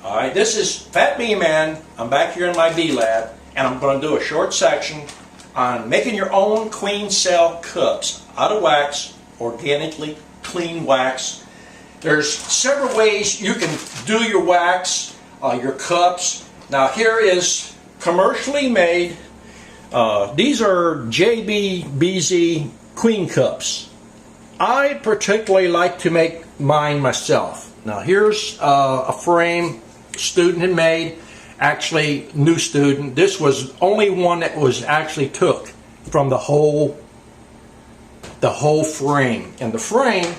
Alright, this is Fat Bee Man. I'm back here in my bee lab, and I'm going to do a short section on making your own queen cell cups out of wax, organically clean wax. There's several ways you can do your wax, your cups. Now here is commercially made. These are JBBZ queen cups. I particularly like to make mine myself. Now here's a frame student had made, actually new student. This was only one that was actually took from the whole frame. And the frame,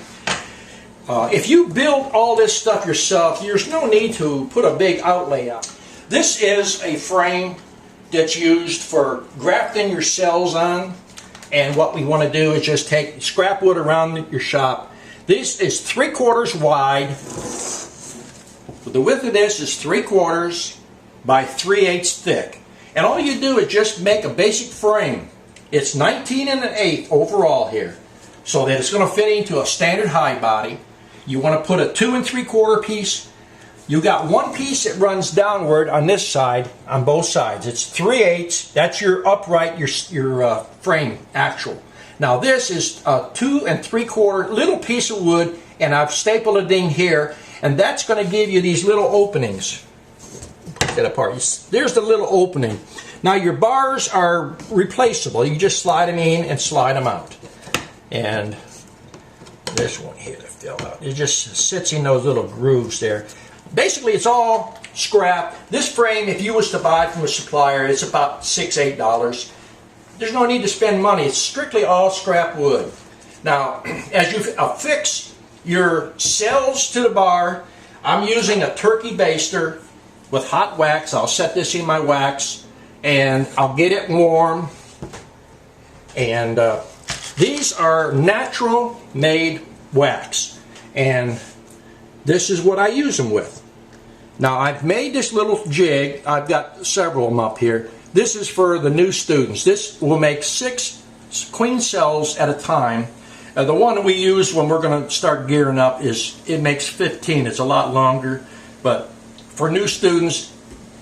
if you build all this stuff yourself, there's no need to put a big outlay out. This is a frame that's used for grafting your cells on, and what we want to do is just take scrap wood around your shop. This is 3/4 wide. The width of this is 3/4 by 3/8 thick. And all you do is just make a basic frame. It's 19 1/8 overall here, so that it's going to fit into a standard high body. You want to put a 2 3/4 piece. You got one piece that runs downward on this side, on both sides. It's 3/8. That's your upright, your frame actual. Now this is a 2 3/4 little piece of wood, and I've stapled it in here, and that's going to give you these little openings. Put that apart. There's the little opening. Now your bars are replaceable. You just slide them in and slide them out. And this one here to fill out. It just sits in those little grooves there. Basically, it's all scrap. This frame, if you was to buy it from a supplier, it's about $6, $8. There's no need to spend money. It's strictly all scrap wood. Now, as you affix your cells to the bar, I'm using a turkey baster with hot wax. I'll set this in my wax, and I'll get it warm. And these are natural made wax, and this is what I use them with. Now I've made this little jig. I've got several of them up here. This is for the new students. This will make 6 queen cells at a time. The one we use when we're going to start gearing up it makes 15. It's a lot longer, but for new students,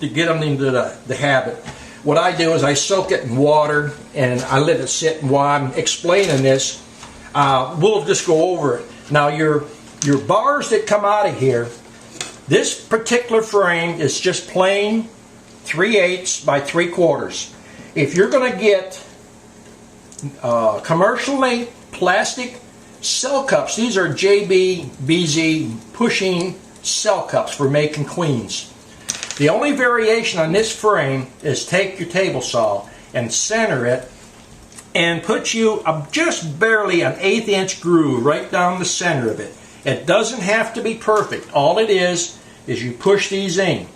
to get them into the habit, what I do is I soak it in water and I let it sit. And while I'm explaining this, we'll just go over it. Now your bars that come out of here, this particular frame is just plain 3/8 by 3/4. If you're going to get commercial length plastic cell cups, these are JBBZ pushing cell cups for making queens. The only variation on this frame is take your table saw and center it and put you just barely an 1/8 inch groove right down the center of it. It doesn't have to be perfect. All it is you push these in.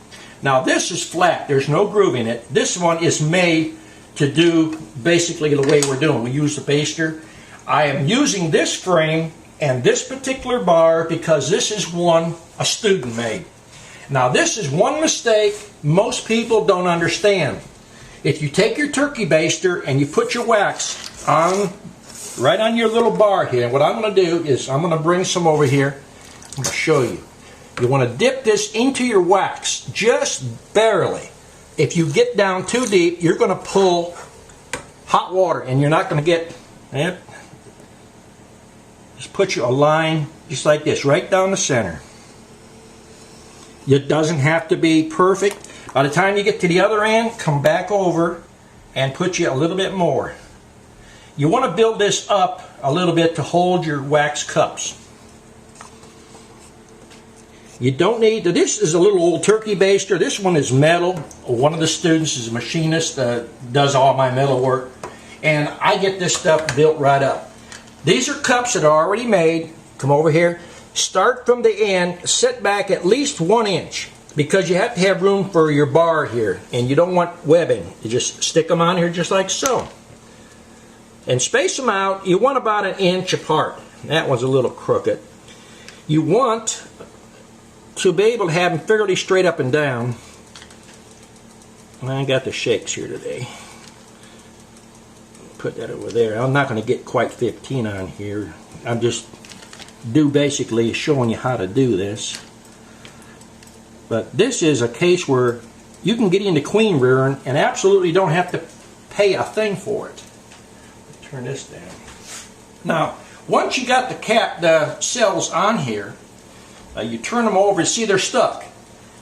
Now this is flat. There's no groove in it. This one is made to do basically the way we're doing. We use the baster. I am using this frame and this particular bar because this is one a student made. Now this is one mistake most people don't understand. If you take your turkey baster and you put your wax on right on your little bar here, what I'm going to do is I'm going to bring some over here. I'm going to show you. You want to dip this into your wax just barely. If you get down too deep, you're going to pull hot water and you're not going to get it. Just put you a line just like this right down the center. It doesn't have to be perfect. By the time you get to the other end, come back over and put you a little bit more. You want to build this up a little bit to hold your wax cups. You don't need to. This is a little old turkey baster. This one is metal. One of the students is a machinist, does all my metal work, and I get this stuff built right up. These are cups that are already made. Come over here. Start from the end. Set back at least 1 inch because you have to have room for your bar here, and you don't want webbing. You just stick them on here just like so, and space them out. You want about 1 inch apart. That one's a little crooked. You want to be able to have them fairly straight up and down. I got the shakes here today. Put that over there. I'm not going to get quite 15 on here. I'm just basically showing you how to do this. But this is a case where you can get into queen rearing and absolutely don't have to pay a thing for it. Turn this down. Now, once you got the cells on here, you turn them over and see they're stuck.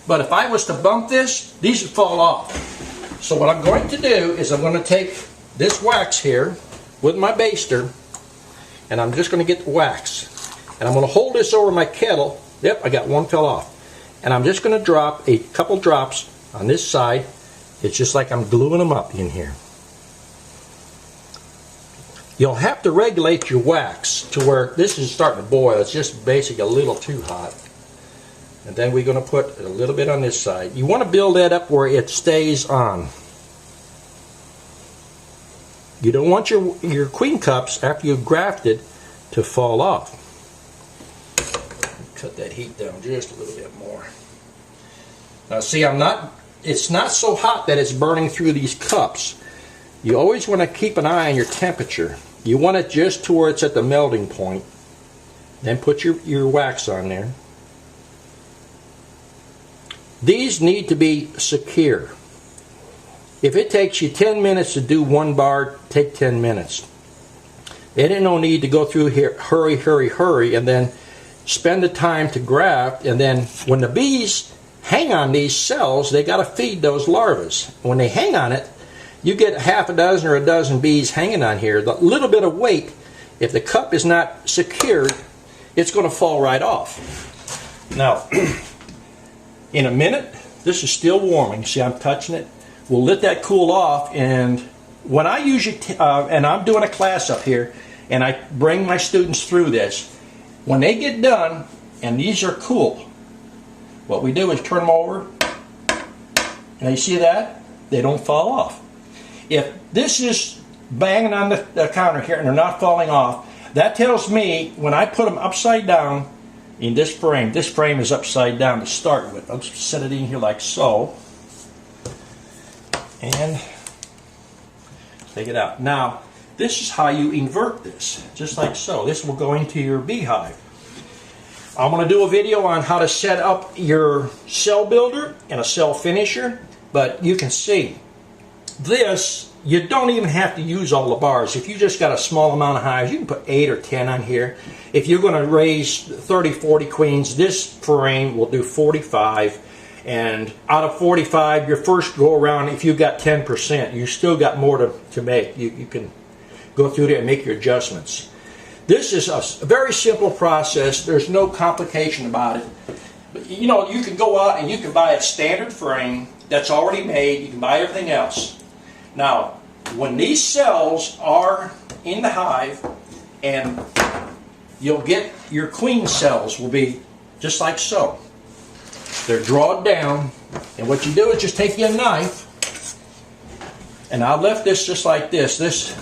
But if I was to bump this, these would fall off. So what I'm going to do is I'm going to take this wax here with my baster, and I'm just going to get the wax. And I'm going to hold this over my kettle. Yep, I got one fell off. And I'm just going to drop a couple drops on this side. It's just like I'm gluing them up in here. You'll have to regulate your wax to where this is starting to boil. It's just basically a little too hot. And then we're going to put a little bit on this side. You want to build that up where it stays on. You don't want your queen cups, after you've grafted, to fall off. Cut that heat down just a little bit more. Now see, it's not so hot that it's burning through these cups. You always want to keep an eye on your temperature. You want it just to where it's at the melting point. Then put your wax on there. These need to be secure. If it takes you 10 minutes to do one bar, take 10 minutes. There ain't no need to go through here, hurry, and then spend the time to graft, and then when the bees hang on these cells, they got to feed those larvae. When they hang on it, you get half a dozen or a dozen bees hanging on here. The little bit of weight, if the cup is not secured, it's going to fall right off. Now, in a minute, this is still warming. See, I'm touching it. We'll let that cool off, and when I usually, and I'm doing a class up here, and I bring my students through this, when they get done, and these are cool, what we do is turn them over, and you see that? They don't fall off. If this is banging on the counter here and they're not falling off, that tells me when I put them upside down in this frame is upside down to start with. I'll just set it in here like so, and take it out. Now, this is how you invert this, just like so. This will go into your beehive. I'm going to do a video on how to set up your cell builder and a cell finisher, but you can see this, you don't even have to use all the bars. If you just got a small amount of hives, you can put 8 or 10 on here. If you're going to raise 30, 40 queens, this frame will do 45. And out of 45, your first go around, if you got 10%, you still got more to make. You can go through there and make your adjustments. This is a very simple process. There's no complication about it. But, you know, you can go out and you can buy a standard frame that's already made. You can buy everything else. Now, when these cells are in the hive, and you'll get your queen cells will be just like so. They're drawn down, and what you do is just take your knife, and I left this just like this. This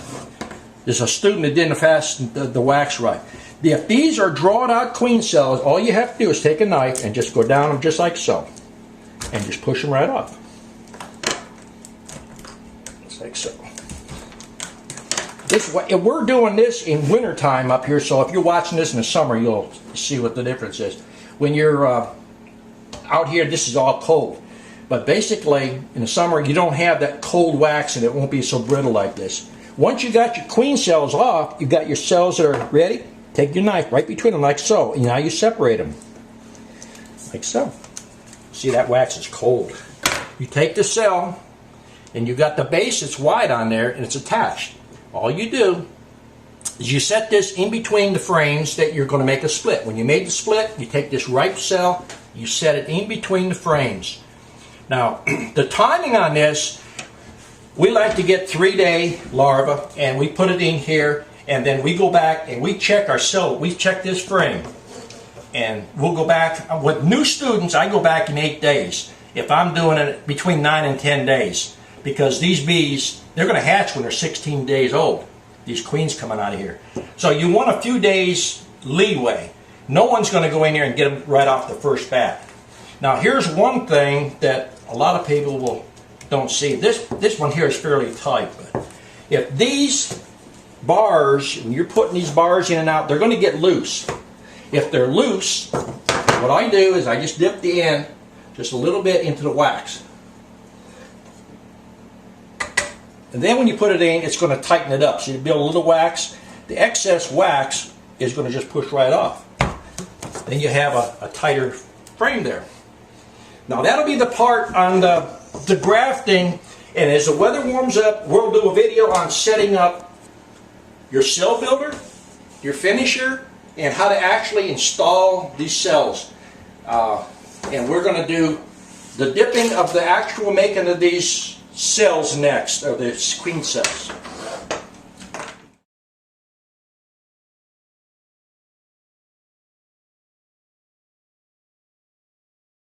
is a student that didn't fasten the wax right. If these are drawn out queen cells, all you have to do is take a knife and just go down them just like so, and just push them right off. Just like so. We're doing this in winter time up here, so if you're watching this in the summer, you'll see what the difference is. When you're out here, this is all cold. But basically, in the summer, you don't have that cold wax, and it won't be so brittle like this. Once you got your queen cells off, you got your cells that are ready, take your knife right between them like so, and now you separate them. Like so. See, that wax is cold. You take the cell, and you got the base that's wide on there, and it's attached. All you do is you set this in between the frames that you're going to make a split. When you made the split, you take this ripe cell, you set it in between the frames. Now, the timing on this, we like to get 3-day larva, and we put it in here, and then we go back and we check our cell. We check this frame, and we'll go back. With new students, I go back in 8 days. If I'm doing it between 9 and 10 days, because these bees, they're going to hatch when they're 16 days old. These queens coming out of here. So you want a few days leeway. No one's going to go in here and get them right off the first bat. Now here's one thing that a lot of people don't see. This one here is fairly tight, but if these bars, when you're putting these bars in and out, they're going to get loose. If they're loose, what I do is I just dip the end just a little bit into the wax. And then when you put it in, it's going to tighten it up. So you build a little wax. The excess wax is going to just push right off. Then you have a tighter frame there. Now that'll be the part on the grafting, and as the weather warms up, we'll do a video on setting up your cell builder, your finisher, and how to actually install these cells. And we're going to do the dipping of the actual making of these cells next, or the queen cells.